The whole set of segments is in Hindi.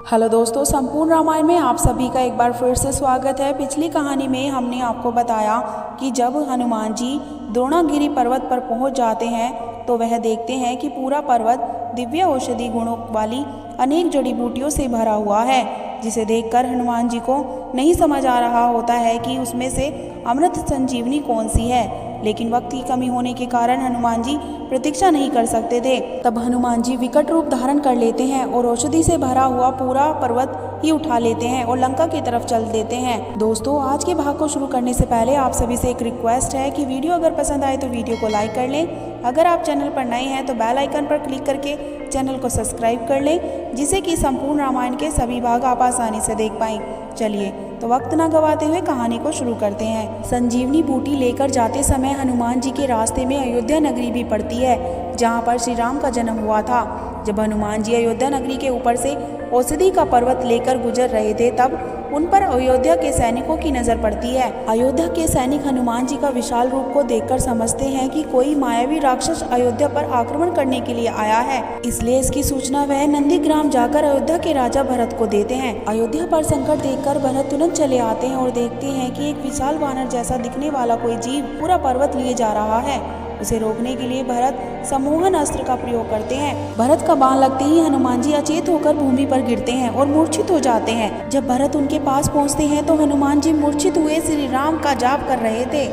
हेलो दोस्तों, संपूर्ण रामायण में आप सभी का एक बार फिर से स्वागत है। पिछली कहानी में हमने आपको बताया कि जब हनुमान जी द्रोणागिरी पर्वत पर पहुंच जाते हैं तो वह देखते हैं कि पूरा पर्वत दिव्य औषधि गुणों वाली अनेक जड़ी बूटियों से भरा हुआ है, जिसे देखकर हनुमान जी को नहीं समझ आ रहा होता है कि उसमें से अमृत संजीवनी कौन सी है। लेकिन वक्त की कमी होने के कारण हनुमान जी प्रतीक्षा नहीं कर सकते थे। तब हनुमान जी विकट रूप धारण कर लेते हैं और औषधि से भरा हुआ पूरा पर्वत ही उठा लेते हैं और लंका की तरफ चल देते हैं। दोस्तों, आज के भाग को शुरू करने से पहले आप सभी से एक रिक्वेस्ट है कि वीडियो अगर पसंद आए तो वीडियो को लाइक कर लें। अगर आप चैनल पर नए हैं तो बेल आइकन पर क्लिक करके चैनल को सब्सक्राइब कर लें, जिससे कि संपूर्ण रामायण के सभी भाग आप आसानी से देख पाएं। चलिए तो वक्त न गवाते हुए कहानी को शुरू करते हैं। संजीवनी बूटी लेकर जाते समय हनुमान जी के रास्ते में अयोध्या नगरी भी पड़ती है, जहाँ पर श्री राम का जन्म हुआ था। जब हनुमान जी अयोध्या नगरी के ऊपर से औषधि का पर्वत लेकर गुजर रहे थे, तब उन पर अयोध्या के सैनिकों की नजर पड़ती है। अयोध्या के सैनिक हनुमान जी का विशाल रूप को देखकर समझते हैं कि कोई मायावी राक्षस अयोध्या पर आक्रमण करने के लिए आया है। इसलिए इसकी सूचना वह नंदीग्राम जाकर अयोध्या के राजा भरत को देते हैं। अयोध्या पर संकट देखकर भरत तुरंत चले आते हैं और देखते हैं कि एक विशाल वानर जैसा दिखने वाला कोई जीव पूरा पर्वत लिए जा रहा है। उसे रोकने के लिए भरत सम्मोहन अस्त्र का प्रयोग करते हैं। भरत का बाण लगते ही हनुमान जी अचेत होकर भूमि पर गिरते हैं और मूर्छित हो जाते हैं। जब भरत उनके पास पहुंचते हैं तो हनुमान जी मूर्छित हुए श्री राम का जाप कर रहे थे।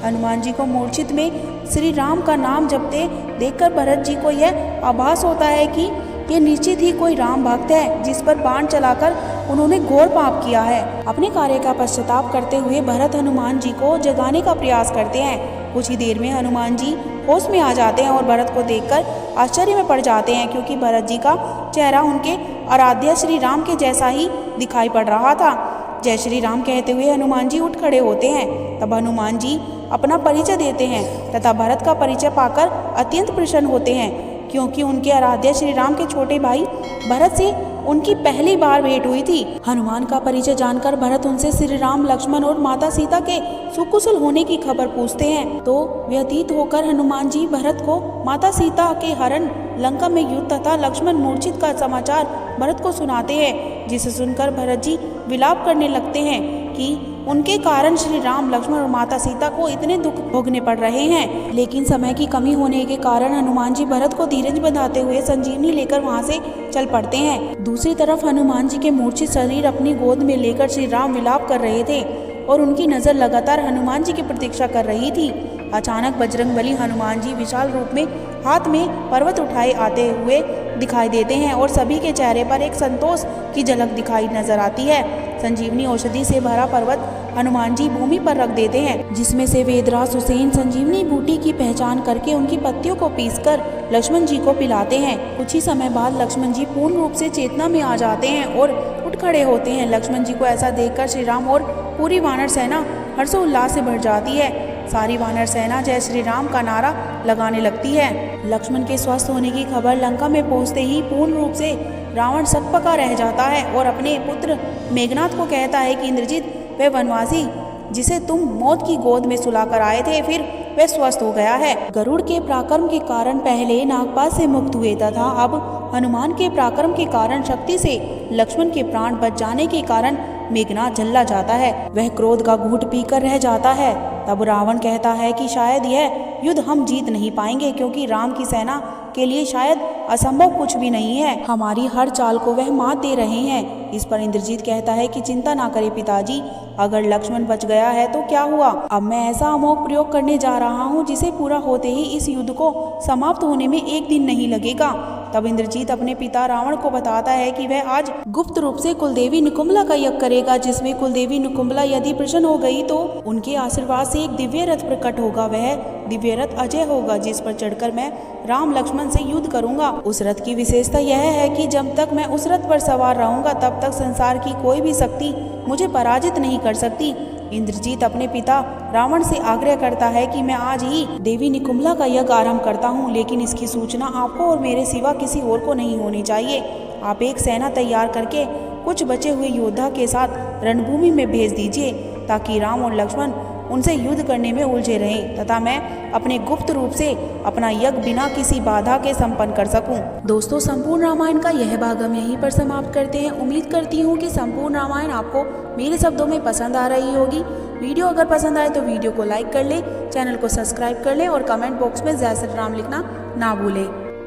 हनुमान जी को मूर्छित में श्री राम का नाम जपते देखकर भरत जी को यह आभास होता है कि ये निश्चित ही कोई राम भक्त है, जिस पर बाण चलाकर उन्होंने घोर पाप किया है। अपने कार्य का पश्चाताप करते हुए भरत हनुमान जी को जगाने का प्रयास करते हैं। कुछ ही देर में हनुमान जी होश में आ जाते हैं और भरत को देखकर आश्चर्य में पड़ जाते हैं, क्योंकि भरत जी का चेहरा उनके आराध्य श्री राम के जैसा ही दिखाई पड़ रहा था। जय श्री राम कहते हुए हनुमान जी उठ खड़े होते हैं। तब हनुमान जी अपना परिचय देते हैं तथा भरत का परिचय पाकर अत्यंत प्रसन्न होते हैं, क्योंकि उनके आराध्य श्री राम के छोटे भाई भरत से उनकी पहली बार भेंट हुई थी। हनुमान का परिचय जानकर भरत उनसे श्री राम, लक्ष्मण और माता सीता के सुकुशल होने की खबर पूछते हैं। तो व्यतीत होकर हनुमान जी भरत को माता सीता के हरण, लंका में युद्ध तथा लक्ष्मण मूर्छित का समाचार भरत को सुनाते हैं, जिसे सुनकर भरत जी विलाप करने लगते हैं कि उनके कारण श्री राम, लक्ष्मण और माता सीता को इतने दुख भोगने पड़ रहे हैं। लेकिन समय की कमी होने के कारण हनुमान जी भरत को धीरज बंधाते हुए संजीवनी लेकर वहां से चल पड़ते हैं। दूसरी तरफ हनुमान जी के मूर्छित शरीर अपनी गोद में लेकर श्री राम विलाप कर रहे थे और उनकी नजर लगातार हनुमान जी की प्रतीक्षा कर रही थी। अचानक बजरंगबली हनुमान जी विशाल रूप में हाथ में पर्वत उठाए आते हुए दिखाई देते हैं और सभी के चेहरे पर एक संतोष की झलक दिखाई नजर आती है। संजीवनी औषधि से भरा पर्वत हनुमान जी भूमि पर रख देते हैं, जिसमें से वेदराज हुसैन संजीवनी बूटी की पहचान करके उनकी पत्तियों को पीसकर लक्ष्मण जी को पिलाते हैं। कुछ ही समय बाद लक्ष्मण जी पूर्ण रूप से चेतना में आ जाते हैं और उठ खड़े होते हैं। लक्ष्मण जी को ऐसा देखकर श्री राम और पूरी वानर सेना हर्षोल्लास से भर जाती है। सारी वानर सेना जय श्री राम का नारा लगाने लगती है। लक्ष्मण के स्वस्थ होने की खबर लंका में पहुंचते ही पूर्ण रूप से रावण सकपका रह जाता है और अपने पुत्र मेघनाथ को कहता है कि इंद्रजीत, वह वनवासी जिसे तुम मौत की गोद में सुलाकर आए थे, फिर वह स्वस्थ हो गया है। गरुड़ के पराक्रम के कारण पहले नागपाश से मुक्त हुए तथा अब हनुमान के पराक्रम के कारण शक्ति से लक्ष्मण के प्राण बच जाने के कारण मेघनाथ झल्ला जाता है। वह क्रोध का घूंट पीकर रह जाता है। तब रावण कहता है कि शायद यह युद्ध हम जीत नहीं पाएंगे, क्योंकि राम की सेना के लिए शायद असंभव कुछ भी नहीं है। हमारी हर चाल को वह मात दे रहे हैं। इस पर इंद्रजीत कहता है कि चिंता ना करें पिताजी, अगर लक्ष्मण बच गया है तो क्या हुआ। अब मैं ऐसा अमोघ प्रयोग करने जा रहा हूँ जिसे पूरा होते ही इस युद्ध को समाप्त होने में एक दिन नहीं लगेगा। तब इंद्रजीत अपने पिता रावण को बताता है कि वह आज गुप्त रूप से कुलदेवी नुकुंभला का यज्ञ करेगा, जिसमें कुलदेवी नुकुंभला यदि प्रसन्न हो गई तो उनके आशीर्वाद से एक दिव्य रथ प्रकट होगा। वह दिव्य रथ अजय होगा, जिस पर चढ़कर मैं राम लक्ष्मण से युद्ध करूंगा। उस रथ की विशेषता यह है कि जब तक मैं उस रथ पर सवार रहूंगा तब तक संसार की कोई भी शक्ति मुझे पराजित नहीं कर सकती। इंद्रजीत अपने पिता रावण से आग्रह करता है कि मैं आज ही देवी निकुंभला का यज्ञ आरंभ करता हूँ, लेकिन इसकी सूचना आपको और मेरे सिवा किसी और को नहीं होनी चाहिए। आप एक सेना तैयार करके कुछ बचे हुए योद्धा के साथ रणभूमि में भेज दीजिए, ताकि राम और लक्ष्मण उनसे युद्ध करने में उलझे रहें तथा मैं अपने गुप्त रूप से अपना यज्ञ बिना किसी बाधा के संपन्न कर सकूं। दोस्तों, संपूर्ण रामायण का यह भाग हम यहीं पर समाप्त करते हैं। उम्मीद करती हूँ कि संपूर्ण रामायण आपको मेरे शब्दों में पसंद आ रही होगी। वीडियो अगर पसंद आए तो वीडियो को लाइक कर ले, चैनल को सब्सक्राइब कर ले और कमेंट बॉक्स में जय श्री राम लिखना ना भूलें।